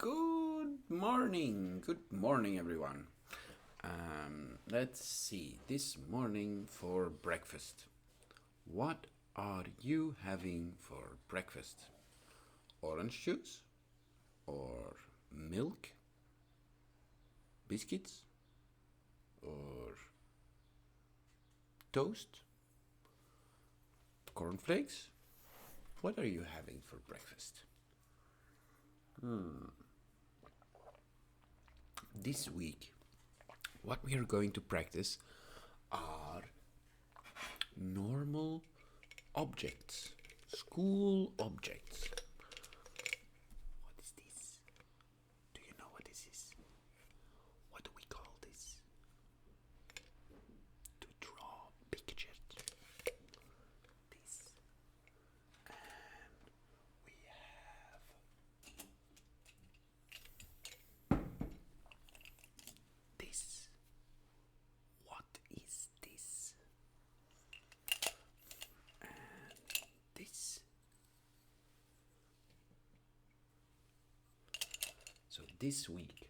Good morning, everyone. Let's see. This morning for breakfast. What are you having for breakfast? Orange juice? Or milk? Biscuits? Or toast? Cornflakes? What are you having for breakfast? This week, what we are going to practice are normal objects, school objects. What is this? Do you know what this is? What do we call this? To draw pictures. This. And we have this. What is this? And this. So this week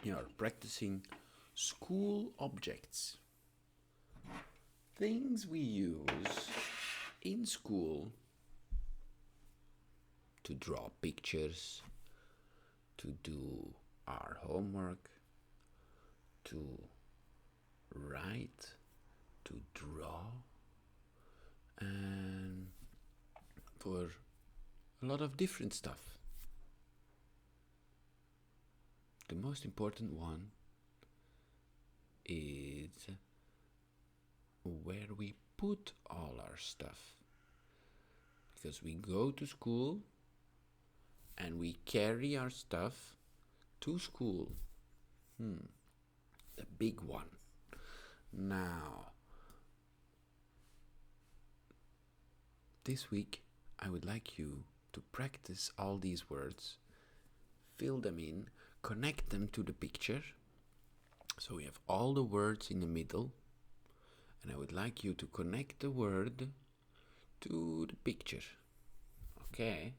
we are practicing school objects. Things we use in school to draw pictures, to do our homework, to write, to draw, and for a lot of different stuff. The most important one is where we put all our stuff. Because we go to school and we carry our stuff to school. The big one. Now, this week I would like you to practice all these words, fill them in, connect them to the picture. So we have all the words in the middle, and I would like you to connect the word to the picture. Okay?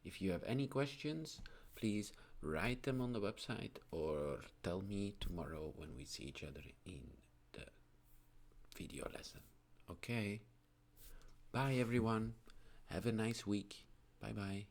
If you have any questions, please write them on the website or tell me tomorrow when we see each other in the video lesson. Okay? Bye everyone. Have a nice week. Bye bye.